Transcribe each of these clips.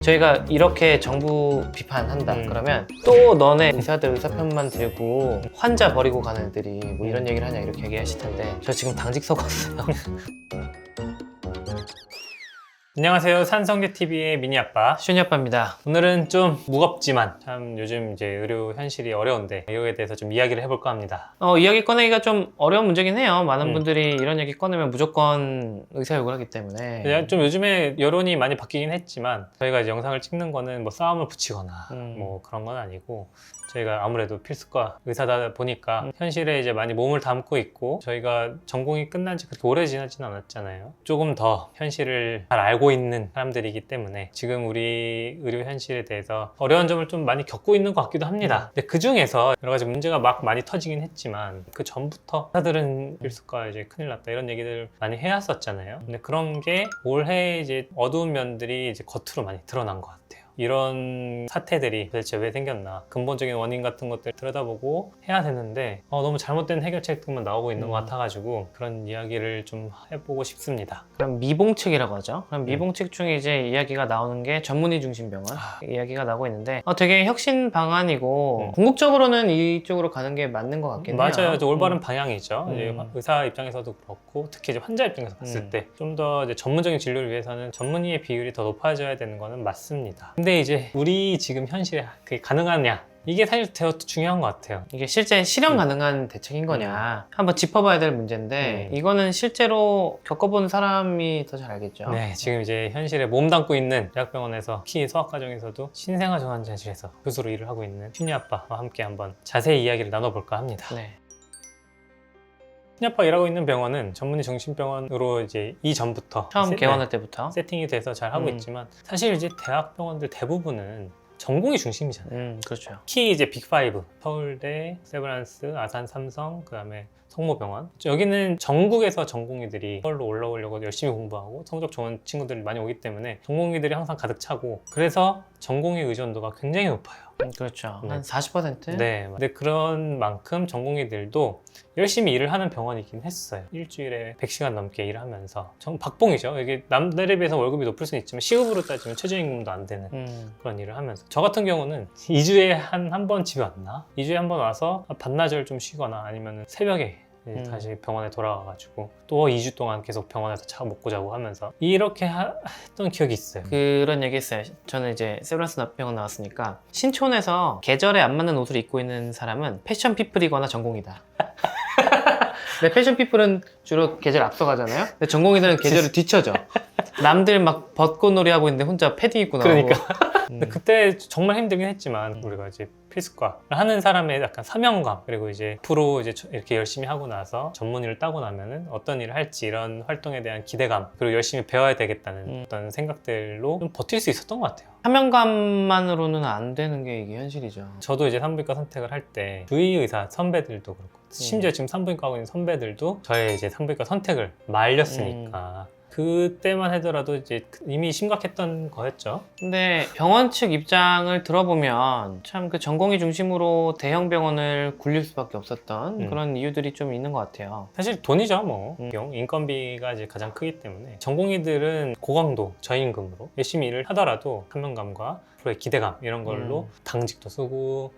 저희가 이렇게 정부 비판한다 그러면 또 너네 의사들 의사 편만 들고 환자 버리고 가는 애들이 뭐 이런 얘기를 하냐 이렇게 얘기하실 텐데 저 지금 당직 서거어요. 안녕하세요. 산성계TV의 미니아빠 슈니 아빠입니다. 오늘은 좀 무겁지만 참 요즘 이제 의료 현실이 어려운데 이거에 대해서 좀 이야기를 해볼까 합니다. 이야기 꺼내기가 좀 어려운 문제긴 해요. 많은 분들이 이런 얘기 꺼내면 무조건 의사 욕을 하기 때문에 그냥 좀 요즘에 여론이 많이 바뀌긴 했지만 저희가 이제 영상을 찍는 거는 뭐 싸움을 붙이거나 뭐 그런 건 아니고 저희가 아무래도 필수과 의사다 보니까 현실에 이제 많이 몸을 담고 있고 저희가 전공이 끝난 지 그렇게 오래 지나진 않았잖아요. 조금 더 현실을 잘 알고 있는 사람들이기 때문에 지금 우리 의료 현실에 대해서 어려운 점을 좀 많이 겪고 있는 것 같기도 합니다. 근데 그 중에서 여러 가지 문제가 막 많이 터지긴 했지만 그 전부터 의사들은 필수과 이제 큰일 났다 이런 얘기들 많이 해왔었잖아요. 근데 그런 게 올해 이제 어두운 면들이 이제 겉으로 많이 드러난 것 같아요. 이런 사태들이 도대체 왜 생겼나 근본적인 원인 같은 것들 들여다보고 해야 되는데 너무 잘못된 해결책들만 나오고 있는 것 같아가지고 그런 이야기를 좀 해보고 싶습니다. 그럼 미봉책이라고 하죠. 그럼 미봉책 중에 이제 이야기가 나오는 게 전문의 중심 병원 이야기가 나오고 있는데 되게 혁신 방안이고 궁극적으로는 이쪽으로 가는 게 맞는 것 같긴 해요. 맞아요. 올바른 방향이죠. 이제 의사 입장에서도 그렇고 특히 이제 환자 입장에서 봤을 때 좀 더 전문적인 진료를 위해서는 전문의의 비율이 더 높아져야 되는 거는 맞습니다. 근데 이제 우리 지금 현실에 그게 가능하냐 이게 사실 더 중요한 것 같아요. 이게 실제 실현 가능한 대책인 거냐 한번 짚어봐야 될 문제인데 이거는 실제로 겪어본 사람이 더 잘 알겠죠. 네, 지금 이제 현실에 몸 담고 있는 대학병원에서 특히 소아과정에서도 신생아 전환자실에서 교수로 일을 하고 있는 슈니 아빠와 함께 한번 자세히 이야기를 나눠볼까 합니다. 네. 슈니 아빠 일하고 있는 병원은 전문의 정신병원으로 이제 이전부터 처음 개원할 때부터 세팅이 돼서 잘 하고 있지만 사실 이제 대학병원들 대부분은 전공이 중심이잖아요. 그렇죠. 특히 이제 빅5 서울대, 세브란스, 아산 삼성, 그다음에 성모병원 여기는 전국에서 전공의들이 서울로 올라오려고 열심히 공부하고 성적 좋은 친구들이 많이 오기 때문에 전공의들이 항상 가득 차고 그래서 전공의 의존도가 굉장히 높아요. 그렇죠. 네. 한 40%? 네. 근데 그런 만큼 전공의들도 열심히 일을 하는 병원이긴 했어요. 일주일에 100시간 넘게 일을 하면서 박봉이죠. 이게 남들에 비해서 월급이 높을 수는 있지만 시급으로 따지면 최저임금도 안 되는 그런 일을 하면서 저 같은 경우는 2주에 한 번 집에 왔나? 2주에 한 번 와서 반나절 좀 쉬거나 아니면 새벽에 다시 병원에 돌아가가지고 또 2주 동안 계속 병원에서 차 먹고 자고 하면서 이렇게 했던 기억이 있어요. 그런 얘기 했어요. 저는 이제 세브란스 병원 나왔으니까 신촌에서 계절에 안 맞는 옷을 입고 있는 사람은 패션 피플이거나 전공이다. 근데 패션 피플은 주로 계절 앞서가잖아요. 근데 전공이들은 계절을 뒤쳐져. 남들 막 벚꽃놀이 하고 있는데 혼자 패딩 입고 나오고. 그러니까 근데 그때 정말 힘들긴 했지만 우리가 이제 필수과 하는 사람의 약간 사명감 그리고 이제 앞으로 이제 이렇게 열심히 하고 나서 전문의를 따고 나면은 어떤 일을 할지 이런 활동에 대한 기대감 그리고 열심히 배워야 되겠다는 어떤 생각들로 좀 버틸 수 있었던 것 같아요. 사명감만으로는 안 되는 게 이게 현실이죠. 저도 이제 산부인과 선택을 할 때 주위 의사 선배들도 그렇고 심지어 지금 산부인과 하고 있는 선배들도 저의 이제 산부인과 선택을 말렸으니까 그때만 하더라도 이제 이미 심각했던 거였죠. 근데 병원 측 입장을 들어보면 참 그 전공의 중심으로 대형 병원을 굴릴 수밖에 없었던 그런 이유들이 좀 있는 것 같아요. 사실 돈이죠 뭐 인건비가 이제 가장 크기 때문에 전공의들은 고강도 저임금으로 열심히 일을 하더라도 사명감과 앞으로의 기대감 이런 걸로 당직도 쓰고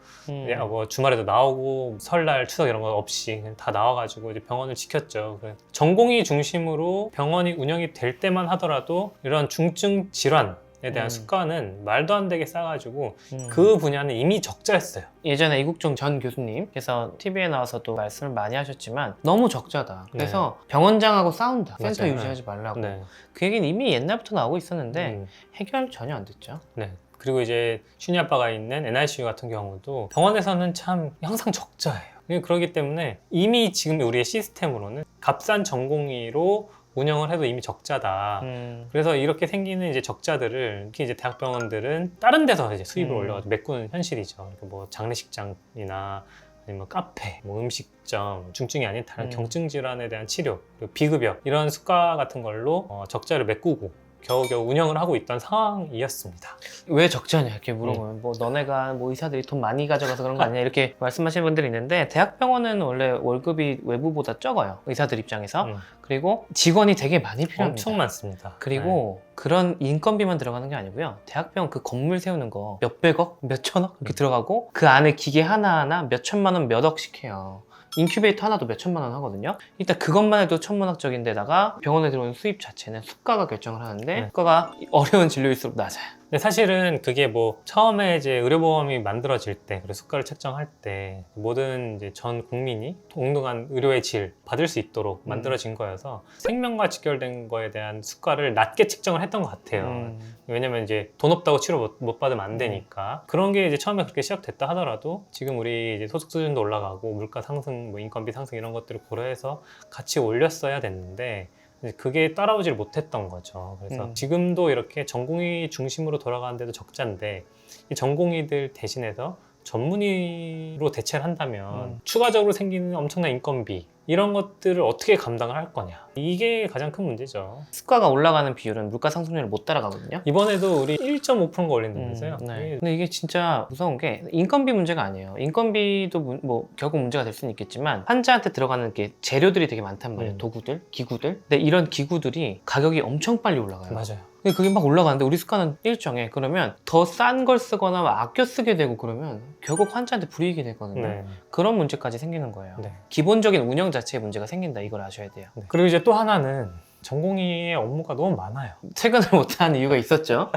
뭐 주말에도 나오고 설날 추석 이런 거 없이 그냥 다 나와가지고 이제 병원을 지켰죠. 전공의 중심으로 병원이 운영이 될 때만 하더라도 이런 중증 질환 에 대한 수가는 말도 안 되게 싸가지고 그 분야는 이미 적자였어요. 예전에 이국종 전 교수님께서 TV에 나와서도 말씀을 많이 하셨지만 너무 적자다. 그래서 병원장하고 싸운다. 센터 맞아요. 유지하지 말라고. 네. 그 얘기는 이미 옛날부터 나오고 있었는데 해결 전혀 안 됐죠. 네. 그리고 이제 슈니 아빠가 있는 NICU 같은 경우도 병원에서는 참 항상 적자예요. 그렇기 때문에 이미 지금 우리의 시스템으로는 값싼 전공의로 운영을 해도 이미 적자다. 그래서 이렇게 생기는 이제 적자들을 특히 이제 대학병원들은 다른 데서 이제 수입을 올려가지고 메꾸는 현실이죠. 그러니까 뭐 장례식장이나 아니면 카페, 뭐 음식점, 중증이 아닌 다른 경증 질환에 대한 치료, 그리고 비급여 이런 수가 같은 걸로 적자를 메꾸고 겨우겨우 운영을 하고 있던 상황이었습니다. 왜 적지 않냐 이렇게 물어보면 뭐 너네가 뭐 의사들이 돈 많이 가져가서 그런 거 아니냐 이렇게 말씀하시는 분들이 있는데 대학병원은 원래 월급이 외부보다 적어요. 의사들 입장에서. 그리고 직원이 되게 많이 필요합니다. 엄청 많습니다. 그리고 그런 인건비만 들어가는 게 아니고요. 대학병원 그 건물 세우는 거 몇백억, 몇천억 이렇게 들어가고 그 안에 기계 하나하나 몇천만 원, 몇 억씩 해요. 인큐베이터 하나도 몇천만 원 하거든요. 일단 그것만 해도 천문학적인데다가 병원에 들어오는 수입 자체는 수가가 결정을 하는데 수가가 어려운 진료일수록 낮아요. 근데 사실은 그게 뭐 처음에 이제 의료보험이 만들어질 때 그리고 수가를 책정할 때 모든 이제 전 국민이 동등한 의료의 질 받을 수 있도록 만들어진 거여서 생명과 직결된 거에 대한 수가를 낮게 책정을 했던 것 같아요. 왜냐면 이제 돈 없다고 치료 못 받으면 안 되니까. 그런 게 이제 처음에 그렇게 시작됐다 하더라도 지금 우리 이제 소득 수준도 올라가고 물가 상승, 뭐 인건비 상승 이런 것들을 고려해서 같이 올렸어야 됐는데 그게 따라오질 못했던 거죠. 그래서 지금도 이렇게 전공의 중심으로 돌아가는데도 적자인데 이 전공의들 대신해서 전문의로 대체를 한다면 추가적으로 생기는 엄청난 인건비 이런 것들을 어떻게 감당을 할 거냐, 이게 가장 큰 문제죠. 수가가 올라가는 비율은 물가 상승률을 못 따라가거든요. 이번에도 우리 1.5%가 올린다면서요. 네. 근데 이게 진짜 무서운 게 인건비 문제가 아니에요. 인건비도 뭐 결국 문제가 될 수는 있겠지만 환자한테 들어가는 게 재료들이 되게 많단 말이에요. 도구들, 기구들. 근데 이런 기구들이 가격이 엄청 빨리 올라가요. 맞아요. 근데 그게 막 올라가는데 우리 수가는 일정해. 그러면 더 싼 걸 쓰거나 아껴 쓰게 되고 그러면 결국 환자한테 불이익이 되거든요. 네. 그런 문제까지 생기는 거예요. 네. 기본적인 운영 자체에 문제가 생긴다. 이걸 아셔야 돼요. 네. 그리고 이제 또 하나는 전공의의 업무가 너무 많아요. 퇴근을 못하는 이유가 있었죠.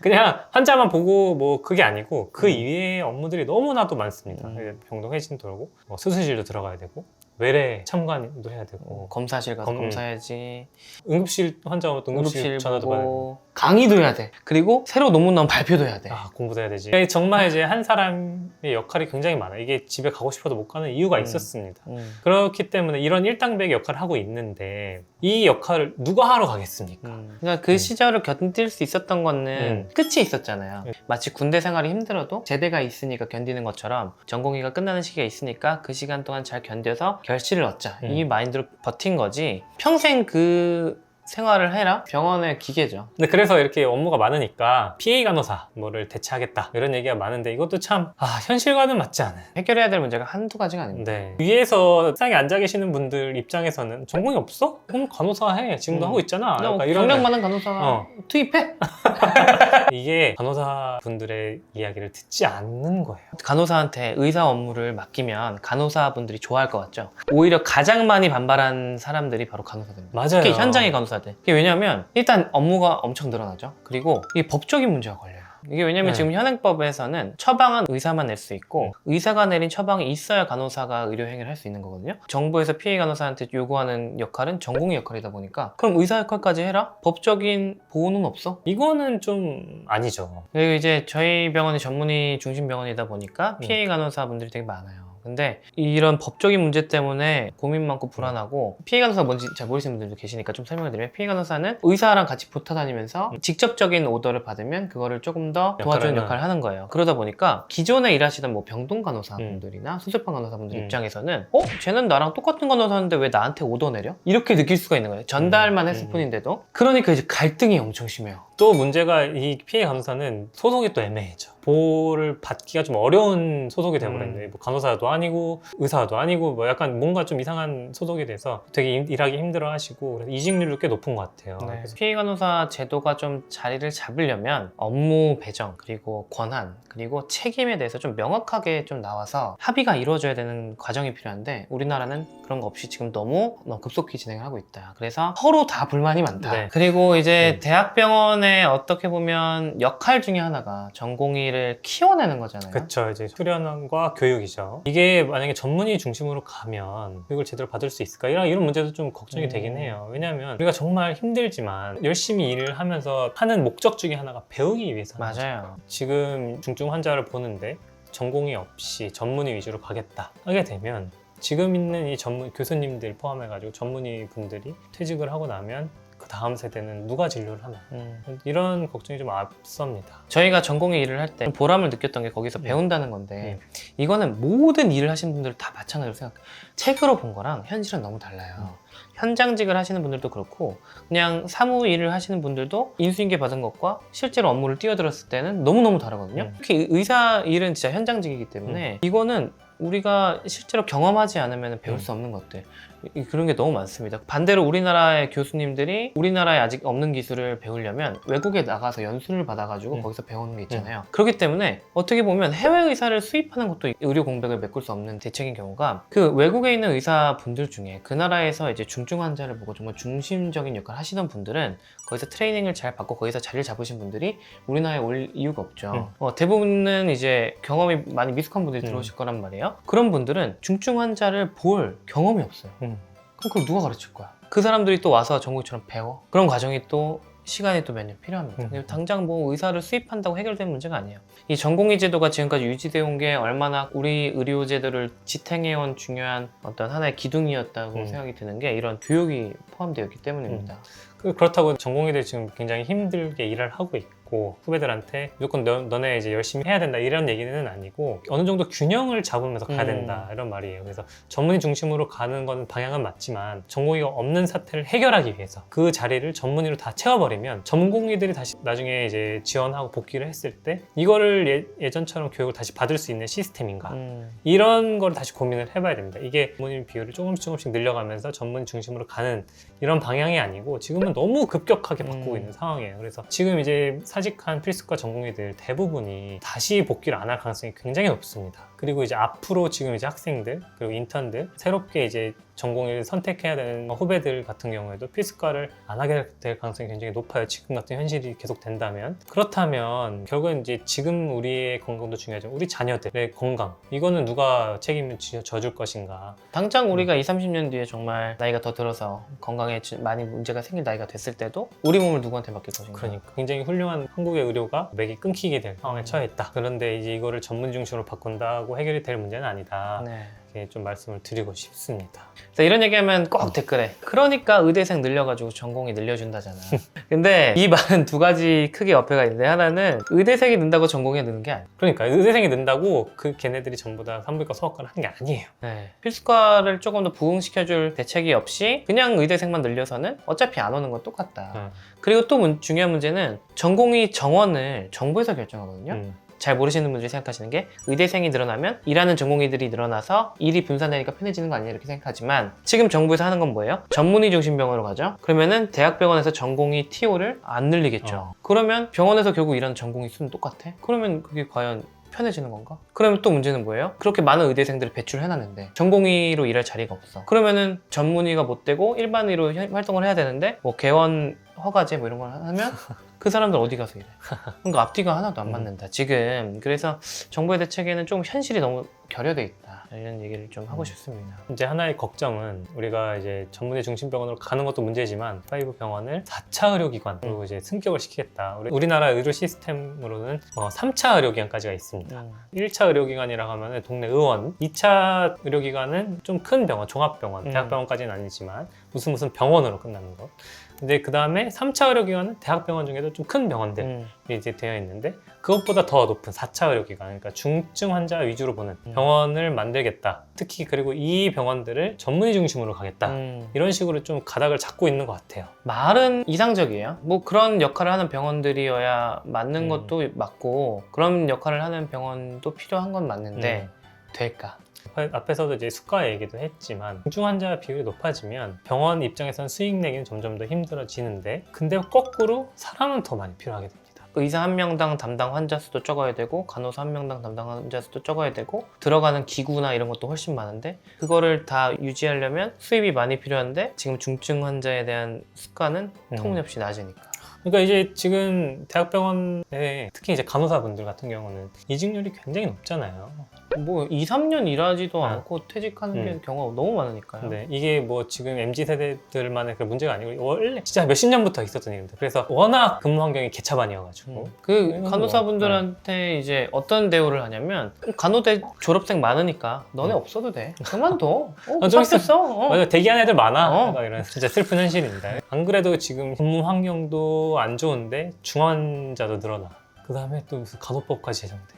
그냥 환자만 보고 뭐 그게 아니고 그 이외의 업무들이 너무나도 많습니다. 병동 회진 돌고 뭐 수술실도 들어가야 되고 외래 참관도 해야 되고 검사실 가서 검사해야지. 응급실 환자 오면 또 응급실 전화도 받아야 되고 강의도 해야 돼. 그리고 새로 논문 나오면 발표도 해야 돼. 공부도 해야 되지. 정말 이제 한 사람의 역할이 굉장히 많아요. 이게 집에 가고 싶어도 못 가는 이유가 있었습니다. 그렇기 때문에 이런 일당백의 역할을 하고 있는데 이 역할을 누가 하러 가겠습니까? 그러니까 그 시절을 견딜 수 있었던 거는 끝이 있었잖아요. 마치 군대 생활이 힘들어도 제대가 있으니까 견디는 것처럼 전공의가 끝나는 시기가 있으니까 그 시간 동안 잘 견뎌서 결실을 얻자. 이 마인드로 버틴 거지. 평생 그 생활을 해라? 병원의 기계죠. 근데 그래서 이렇게 업무가 많으니까 PA 간호사 뭐를 대체하겠다 이런 얘기가 많은데 이것도 참 현실과는 맞지 않은, 해결해야 될 문제가 한두 가지가 아닙니다. 네. 위에서 세상에 앉아 계시는 분들 입장에서는 전공이 없어? 그럼 간호사 해. 지금도 하고 있잖아. 약간 이런 경력 많은 간호사 투입해? 이게 간호사 분들의 이야기를 듣지 않는 거예요. 간호사한테 의사 업무를 맡기면 간호사분들이 좋아할 것 같죠. 오히려 가장 많이 반발한 사람들이 바로 간호사들입니다. 맞아요. 특히 현장의 간호사들. 이게 왜냐면 일단 업무가 엄청 늘어나죠. 그리고 이게 법적인 문제가 걸려요. 이게 왜냐면 지금 현행법에서는 처방은 의사만 낼 수 있고 의사가 내린 처방이 있어야 간호사가 의료행위를 할 수 있는 거거든요. 정부에서 PA 간호사한테 요구하는 역할은 전공의 역할이다 보니까 그럼 의사 역할까지 해라? 법적인 보호는 없어? 이거는 좀 아니죠. 그리고 이제 저희 병원이 전문의 중심 병원이다 보니까 PA 간호사분들이 되게 많아요. 근데 이런 법적인 문제 때문에 고민 많고 불안하고 PA 간호사가 뭔지 잘 모르시는 분들도 계시니까 좀 설명을 드리면 PA 간호사는 의사랑 같이 붙어 다니면서 직접적인 오더를 받으면 그거를 조금 더 도와주는 역할을 하는 거예요. 그러다 보니까 기존에 일하시던 뭐 병동 간호사분들이나 수술방 간호사분들 입장에서는 쟤는 나랑 똑같은 간호사인데 왜 나한테 오더 내려? 이렇게 느낄 수가 있는 거예요. 전달만 했을 뿐인데도. 그러니까 이제 갈등이 엄청 심해요. 또 문제가 이 PA 간호사는 소속이 또 애매해져. 보호를 받기가 좀 어려운 소속이 되어버렸는데 뭐 간호사도 아니고 의사도 아니고 뭐 약간 뭔가 좀 이상한 소속이 돼서 되게 일하기 힘들어 하시고 그래서 이직률도 꽤 높은 것 같아요. 네. 그래서 PA 간호사 제도가 좀 자리를 잡으려면 업무 배정 그리고 권한 그리고 책임에 대해서 좀 명확하게 좀 나와서 합의가 이루어져야 되는 과정이 필요한데 우리나라는 그런 거 없이 지금 너무 급속히 진행을 하고 있다. 그래서 서로 다 불만이 많다. 네. 그리고 이제 대학병원의 어떻게 보면 역할 중에 하나가 전공의를 키워내는 거잖아요. 그렇죠. 이제 수련과 교육이죠. 이게 만약에 전문의 중심으로 가면 교육을 제대로 받을 수 있을까? 이런 문제도 좀 걱정이 되긴 해요. 왜냐하면 우리가 정말 힘들지만 열심히 일을 하면서 하는 목적 중에 하나가 배우기 위해서. 맞아요. 지금 중증 환자를 보는데 전공의 없이 전문의 위주로 가겠다 하게 되면 지금 있는 이 전문 교수님들 포함해가지고 전문의 분들이 퇴직을 하고 나면 그 다음 세대는 누가 진료를 하나 이런 걱정이 좀 앞섭니다. 저희가 전공의 일을 할 때 보람을 느꼈던 게 거기서 배운다는 건데 이거는 모든 일을 하시는 분들 다 마찬가지로 생각해요. 책으로 본 거랑 현실은 너무 달라요. 현장직을 하시는 분들도 그렇고 그냥 사무 일을 하시는 분들도 인수인계 받은 것과 실제로 업무를 뛰어들었을 때는 너무너무 다르거든요. 특히 의사 일은 진짜 현장직이기 때문에 이거는 우리가 실제로 경험하지 않으면 배울 수 없는 것들, 그런 게 너무 많습니다. 반대로 우리나라의 교수님들이 우리나라에 아직 없는 기술을 배우려면 외국에 나가서 연수를 받아가지고 거기서 배우는 게 있잖아요. 그렇기 때문에 어떻게 보면 해외 의사를 수입하는 것도 의료 공백을 메꿀 수 없는 대책인 경우가, 그 외국에 있는 의사분들 중에 그 나라에서 이제 중증 환자를 보고 정말 중심적인 역할을 하시던 분들은 거기서 트레이닝을 잘 받고 거기서 자리를 잡으신 분들이 우리나라에 올 이유가 없죠. 대부분은 이제 경험이 많이 미숙한 분들이 들어오실 거란 말이에요. 그런 분들은 중증 환자를 볼 경험이 없어요. 그럼 그걸 누가 가르칠 거야? 그 사람들이 또 와서 전공의처럼 배워? 그런 과정이 또 시간이 또 몇 년 필요합니다. 당장 뭐 의사를 수입한다고 해결된 문제가 아니에요. 이 전공의 제도가 지금까지 유지되어 온 게 얼마나 우리 의료제도를 지탱해온 중요한 어떤 하나의 기둥이었다고 생각이 드는 게 이런 교육이 포함되어 있기 때문입니다. 그렇다고 전공의들 지금 굉장히 힘들게 일을 하고 있고 후배들한테 무조건 너네 이제 열심히 해야 된다 이런 얘기는 아니고 어느 정도 균형을 잡으면서 가야 된다 이런 말이에요. 그래서 전문의 중심으로 가는 거는 방향은 맞지만 전공의가 없는 사태를 해결하기 위해서 그 자리를 전문의로 다 채워버리면 전공의들이 다시 나중에 이제 지원하고 복귀를 했을 때 이거를 예전처럼 교육을 다시 받을 수 있는 시스템인가 이런 걸 다시 고민을 해봐야 됩니다. 이게 전문의 비율을 조금씩 늘려가면서 전문의 중심으로 가는 이런 방향이 아니고 지금은 너무 급격하게 바꾸고 있는 상황이에요. 그래서 지금 이제 사직한 필수과 전공의들 대부분이 다시 복귀를 안 할 가능성이 굉장히 높습니다. 그리고 이제 앞으로 지금 이제 학생들 그리고 인턴들 새롭게 이제 전공을 선택해야 되는 후배들 같은 경우에도 필수과를 안 하게 될 가능성이 굉장히 높아요. 지금 같은 현실이 계속 된다면. 그렇다면 결국엔 이제 지금 우리의 건강도 중요하지만 우리 자녀들의 건강 이거는 누가 책임을 져줄 것인가. 당장 우리가 20, 30년 뒤에 정말 나이가 더 들어서 건강에 많이 문제가 생길 나이가 됐을 때도 우리 몸을 누구한테 맡길 것인가. 그러니까 굉장히 훌륭한 한국의 의료가 맥이 끊기게 될 상황에 처해 있다. 그런데 이제 이거를 전문 중심으로 바꾼다고 해결이 될 문제는 아니다. 이렇게 좀 말씀을 드리고 싶습니다. 그래서 이런 얘기하면 꼭 댓글에 그러니까 의대생 늘려가지고 전공이 늘려준다잖아. 근데 이 말은 두 가지 크게 어폐가 있는데, 하나는 의대생이 는다고 전공이 느는 게 아니에요. 그러니까 의대생이 는다고 그 걔네들이 전부 다 산부인과 소아과를 하는 게 아니에요. 필수과를 조금 더 부흥시켜줄 대책이 없이 그냥 의대생만 늘려서는 어차피 안 오는 건 똑같다. 그리고 또 중요한 문제는 전공의 정원을 정부에서 결정하거든요. 잘 모르시는 분들이 생각하시는 게 의대생이 늘어나면 일하는 전공의들이 늘어나서 일이 분산되니까 편해지는 거 아니냐 이렇게 생각하지만, 지금 정부에서 하는 건 뭐예요? 전문의 중심 병원으로 가죠. 그러면은 대학병원에서 전공의 TO를 안 늘리겠죠. 그러면 병원에서 결국 일하는 전공의 수는 똑같아? 그러면 그게 과연 편해지는 건가? 그러면 또 문제는 뭐예요? 그렇게 많은 의대생들을 배출해놨는데 전공의로 일할 자리가 없어. 그러면은 전문의가 못 되고 일반의로 활동을 해야 되는데 뭐 개원 허가제 뭐 이런 걸 하면 그 사람들 어디 가서 일해? 그러니까 앞뒤가 하나도 안 맞는다 지금. 그래서 정부의 대책에는 좀 현실이 너무 결여돼 있다, 이런 얘기를 좀 하고 싶습니다. 이제 하나의 걱정은 우리가 이제 전문의 중심병원으로 가는 것도 문제지만 5 병원을 4차 의료기관으로 이제 승격을 시키겠다. 우리나라 의료 시스템으로는 3차 의료기관까지가 있습니다. 1차 의료기관이라고 하면 동네 의원, 2차 의료기관은 좀 큰 병원, 종합병원, 대학병원까지는 아니지만 무슨 병원으로 끝나는 것. 근데 그 다음에 3차 의료기관은 대학병원 중에도 좀 큰 병원들이 이제 되어 있는데, 그것보다 더 높은 4차 의료기관, 그러니까 중증 환자 위주로 보는 병원을 만들겠다. 특히 그리고 이 병원들을 전문의 중심으로 가겠다. 이런 식으로 좀 가닥을 잡고 있는 것 같아요. 말은 이상적이에요. 뭐 그런 역할을 하는 병원들이어야 맞는 것도 맞고, 그런 역할을 하는 병원도 필요한 건 맞는데 될까? 앞에서도 이제 수가 얘기도 했지만 중증 환자 비율이 높아지면 병원 입장에서는 수익 내기는 점점 더 힘들어지는데, 근데 거꾸로 사람은 더 많이 필요하게 됩니다. 의사 한 명당 담당 환자 수도 적어야 되고 간호사 한 명당 담당 환자 수도 적어야 되고 들어가는 기구나 이런 것도 훨씬 많은데, 그거를 다 유지하려면 수입이 많이 필요한데 지금 중증 환자에 대한 수가는 터무니없이 낮으니까. 그러니까 이제 지금 대학병원에 특히 이제 간호사분들 같은 경우는 이직률이 굉장히 높잖아요. 뭐 2, 3년 일하지도 않고 퇴직하는 경우가 너무 많으니까요. 네, 이게 뭐 지금 MZ세대들만의 그 문제가 아니고 원래 진짜 몇십 년부터 있었던 일입니다. 그래서 워낙 근무 환경이 개차반이어가지고 그 간호사분들한테 이제 어떤 대우를 하냐면, 간호대 졸업생 많으니까 너네 없어도 돼, 그만둬, 좀 바뀌었어. 맞아, 대기하는 애들 많아. 막 이런 진짜 슬픈 현실입니다. 안 그래도 지금 근무 환경도 안 좋은데 중환자도 늘어나. 그 다음에 또 무슨 간호법까지 제정돼.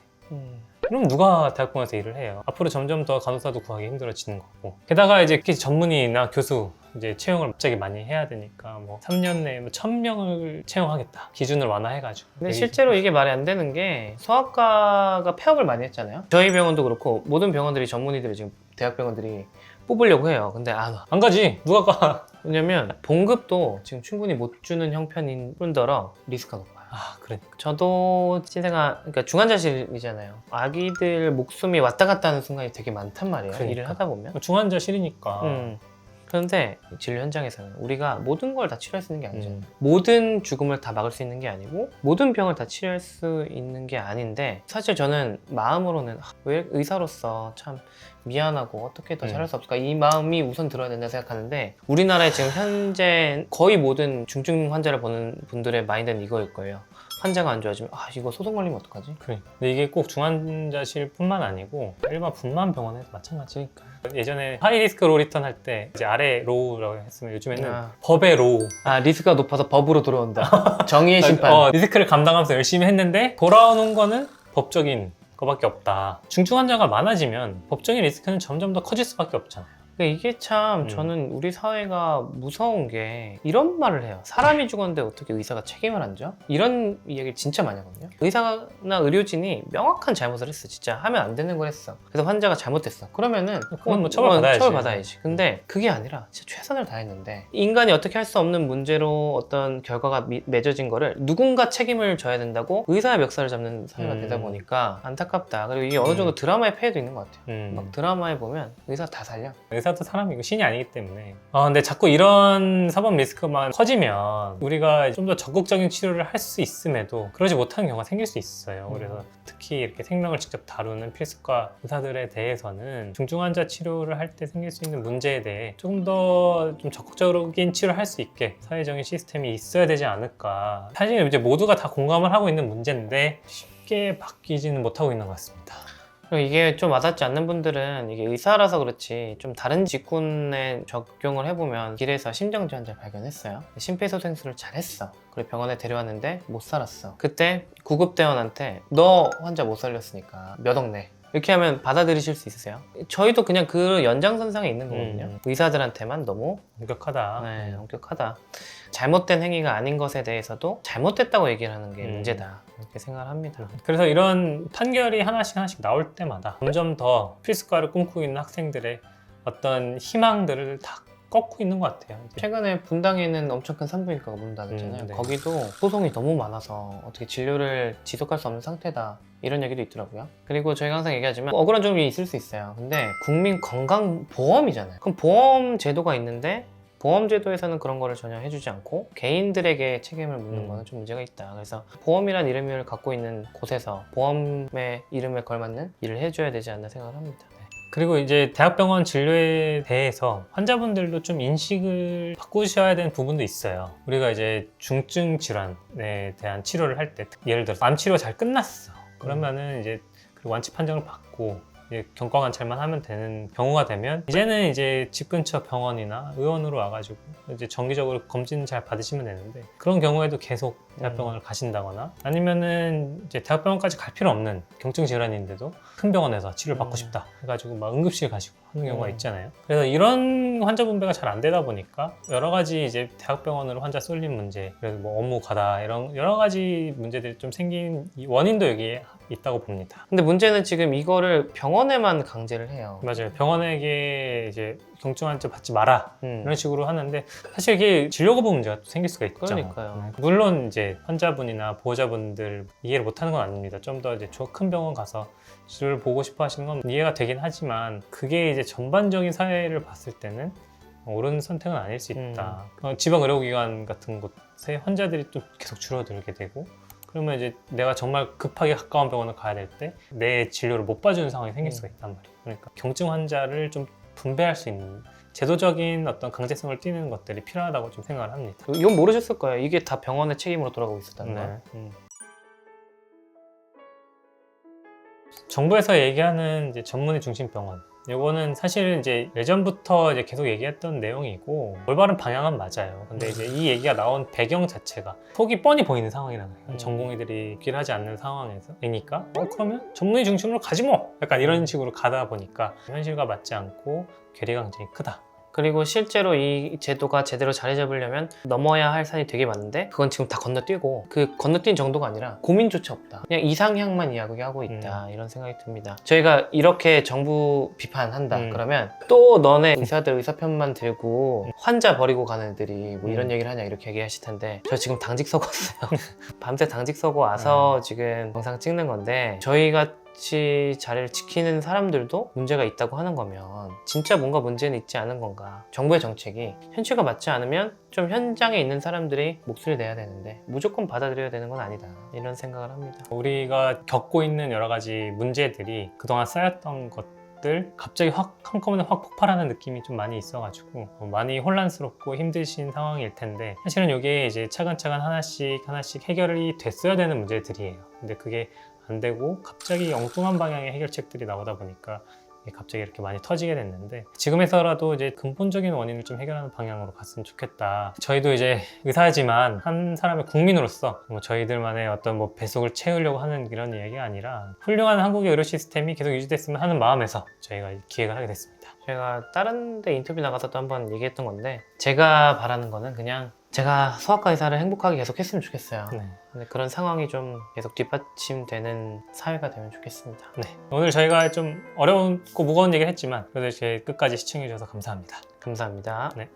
그럼 누가 대학병원에서 일을 해요? 앞으로 점점 더 간호사도 구하기 힘들어지는 거고. 게다가 이제 특히 전문의나 교수 이제 채용을 갑자기 많이 해야 되니까 뭐 3년 내에 뭐 1000명을 채용하겠다 기준을 완화해가지고. 근데 실제로 이게 말이 안 되는 게 소아과가 폐업을 많이 했잖아요. 저희 병원도 그렇고 모든 병원들이 전문의들이 지금 대학병원들이 뽑으려고 해요. 근데 안 와. 안 가지. 누가 가? 왜냐면 봉급도 지금 충분히 못 주는 형편인 뿐더러 리스크가 높아요. 아, 그래. 저도 신생아, 그러니까 중환자실이잖아요. 아기들 목숨이 왔다 갔다 하는 순간이 되게 많단 말이에요. 그러니까. 일을 하다 보면. 중환자실이니까. 그런데 진료 현장에서는 우리가 모든 걸 다 치료할 수 있는 게 아니잖아요. 모든 죽음을 다 막을 수 있는 게 아니고 모든 병을 다 치료할 수 있는 게 아닌데 사실 저는 마음으로는 왜 의사로서 참 미안하고 어떻게 더 잘할 수 없을까 이 마음이 우선 들어야 된다 생각하는데 우리나라에 지금 현재 거의 모든 중증 환자를 보는 분들의 마인드는 이거일 거예요. 환자가 안 좋아지면 아 이거 소송 걸리면 어떡하지? 그래. 근데 이게 꼭 중환자실뿐만 아니고 일반 분만 병원에도 마찬가지니까. 예전에 하이리스크 로우 리턴 할 때 이제 아래 로우라고 했으면 요즘에는 법의 로우. 아 리스크가 높아서 법으로 들어온다. 정의의 심판. 리스크를 감당하면서 열심히 했는데 돌아오는 거는 법적인 거밖에 없다. 중증 환자가 많아지면 법적인 리스크는 점점 더 커질 수밖에 없잖아요. 이게 참 저는 우리 사회가 무서운 게 이런 말을 해요. 사람이 죽었는데 어떻게 의사가 책임을 안 져? 이런 이야기를 진짜 많이 하거든요. 의사나 의료진이 명확한 잘못을 했어. 진짜 하면 안 되는 걸 했어. 그래서 환자가 잘못했어. 그러면은 그건 뭐 처벌받아야지. 처벌받아야지. 근데 그게 아니라 진짜 최선을 다했는데 인간이 어떻게 할 수 없는 문제로 어떤 결과가 맺어진 거를 누군가 책임을 져야 된다고 의사의 멱살을 잡는 사회가 되다 보니까 안타깝다. 그리고 이게 어느 정도 드라마의 폐해도 있는 것 같아요. 막 드라마에 보면 의사 다 살려. 의사도 사람이고 신이 아니기 때문에 근데 자꾸 이런 사법 리스크만 커지면 우리가 좀 더 적극적인 치료를 할 수 있음에도 그러지 못하는 경우가 생길 수 있어요. 그래서 특히 이렇게 생명을 직접 다루는 필수과 의사들에 대해서는 중증 환자 치료를 할 때 생길 수 있는 문제에 대해 조금 더 좀 적극적인 치료를 할 수 있게 사회적인 시스템이 있어야 되지 않을까. 사실 이제 모두가 다 공감을 하고 있는 문제인데 쉽게 바뀌지는 못하고 있는 것 같습니다. 그리고 이게 좀 와닿지 않는 분들은 이게 의사라서 그렇지 좀 다른 직군에 적용을 해보면 길에서 심정지 환자를 발견했어요. 심폐소생술을 잘했어. 그리고 병원에 데려왔는데 못 살았어. 그때 구급대원한테 너 환자 못 살렸으니까 몇 억 내. 이렇게 하면 받아들이실 수 있으세요? 저희도 그냥 그 연장선상에 있는 거거든요. 의사들한테만 너무 엄격하다. 네, 엄격하다. 잘못된 행위가 아닌 것에 대해서도 잘못됐다고 얘기를 하는 게 문제다. 이렇게 생각을 합니다. 그래서 이런 판결이 하나씩 나올 때마다 점점 더 필수과를 꿈꾸고 있는 학생들의 어떤 희망들을 다 꺾고 있는 것 같아요. 최근에 분당에는 엄청 큰 산부인과가 문닫았잖아요. 네. 거기도 소송이 너무 많아서 어떻게 진료를 지속할 수 없는 상태다. 이런 얘기도 있더라고요. 그리고 저희가 항상 얘기하지만 억울한 점이 있을 수 있어요. 근데 국민건강보험이잖아요. 그럼 보험 제도가 있는데 보험 제도에서는 그런 거를 전혀 해주지 않고 개인들에게 책임을 묻는 거는 좀 문제가 있다. 그래서 보험이란 이름을 갖고 있는 곳에서 보험의 이름에 걸맞는 일을 해줘야 되지 않나 생각을 합니다. 그리고 이제 대학병원 진료에 대해서 환자분들도 좀 인식을 바꾸셔야 되는 부분도 있어요. 우리가 이제 중증 질환에 대한 치료를 할 때 예를 들어서 암 치료 잘 끝났어. 그러면은 이제 그 완치 판정을 받고 이제 경과 관찰만 하면 되는 경우가 되면 이제는 이제 집 근처 병원이나 의원으로 와가지고 이제 정기적으로 검진 잘 받으시면 되는데 그런 경우에도 계속 대학병원을 가신다거나 아니면은 이제 대학병원까지 갈 필요 없는 경증 질환인데도 큰 병원에서 치료를 받고 싶다 해가지고 막 응급실 가시고 하는 경우가 있잖아요. 그래서 이런 환자 분배가 잘 안 되다 보니까 여러 가지 이제 대학병원으로 환자 쏠린 문제, 그래서 뭐 업무 과다 이런 여러 가지 문제들이 좀 생긴 원인도 여기에 있다고 봅니다. 근데 문제는 지금 이거를 병원에만 강제를 해요. 맞아요. 병원에게 이제 경증 환자 받지 마라 이런 식으로 하는데 사실 이게 진료 거부 문제가 또 생길 수가 있죠. 그러니까요. 물론 이제 환자분이나 보호자분들 이해를 못하는 건 아닙니다. 좀 더 이제 큰 병원 가서 치료를 보고 싶어 하시는 건 이해가 되긴 하지만 그게 이제 전반적인 사회를 봤을 때는 옳은 선택은 아닐 수 있다. 지방 의료기관 같은 곳에 환자들이 또 계속 줄어들게 되고 그러면 이제 내가 정말 급하게 가까운 병원을 가야 될 때 내 진료를 못 봐주는 상황이 생길 수가 있단 말이에요. 그러니까 경증 환자를 좀 분배할 수 있는 제도적인 어떤 강제성을 띠는 것들이 필요하다고 좀 생각을 합니다. 이건 모르셨을 거예요. 이게 다 병원의 책임으로 돌아가고 있었다는 네. 거예요. 정부에서 얘기하는 이제 전문의 중심 병원 이거는 사실 이제 예전부터 이제 계속 얘기했던 내용이고 올바른 방향은 맞아요. 근데 이제 이 얘기가 나온 배경 자체가 속이 뻔히 보이는 상황이라는 거예요. 전공의들이 길하지 않는 상황에서이니까 그러면 전문의 중심으로 가지 뭐 약간 이런 식으로 가다 보니까 현실과 맞지 않고 괴리가 굉장히 크다. 그리고 실제로 이 제도가 제대로 자리 잡으려면 넘어야 할 산이 되게 많은데 그건 지금 다 건너뛰고 그 건너뛴 정도가 아니라 고민조차 없다. 그냥 이상향만 이야기하고 있다. 이런 생각이 듭니다. 저희가 이렇게 정부 비판한다. 그러면 또 너네 의사들 의사편만 들고 환자 버리고 가는 애들이 뭐 이런 얘기를 하냐 이렇게 얘기하실 텐데 저 지금 당직 서고 왔어요. 밤새 당직 서고 와서 지금 영상 찍는 건데 저희가 같이 자리를 지키는 사람들도 문제가 있다고 하는 거면 진짜 뭔가 문제는 있지 않은 건가. 정부의 정책이 현실과 맞지 않으면 좀 현장에 있는 사람들이 목소리를 내야 되는데 무조건 받아들여야 되는 건 아니다. 이런 생각을 합니다. 우리가 겪고 있는 여러 가지 문제들이 그동안 쌓였던 것들 갑자기 한꺼번에 확 폭발하는 느낌이 좀 많이 있어가지고 많이 혼란스럽고 힘드신 상황일 텐데 사실은 이게 이제 차근차근 하나씩 해결이 됐어야 되는 문제들이에요. 근데 그게 안 되고 갑자기 엉뚱한 방향의 해결책들이 나오다 보니까 갑자기 이렇게 많이 터지게 됐는데 지금에서라도 이제 근본적인 원인을 좀 해결하는 방향으로 갔으면 좋겠다. 저희도 이제 의사지만 한 사람의 국민으로서 뭐 저희들만의 어떤 뭐 배속을 채우려고 하는 이런 이야기가 아니라 훌륭한 한국의 의료 시스템이 계속 유지됐으면 하는 마음에서 저희가 기획을 하게 됐습니다. 제가 다른 데 인터뷰 나가서도 한번 얘기했던 건데 제가 바라는 거는 그냥 제가 소아과 의사를 행복하게 계속 했으면 좋겠어요. 네. 근데 그런 상황이 좀 계속 뒷받침되는 사회가 되면 좋겠습니다. 네. 오늘 저희가 좀 어려운 무거운 얘기를 했지만 그래도 이렇게 끝까지 시청해 주셔서 감사합니다. 감사합니다. 네.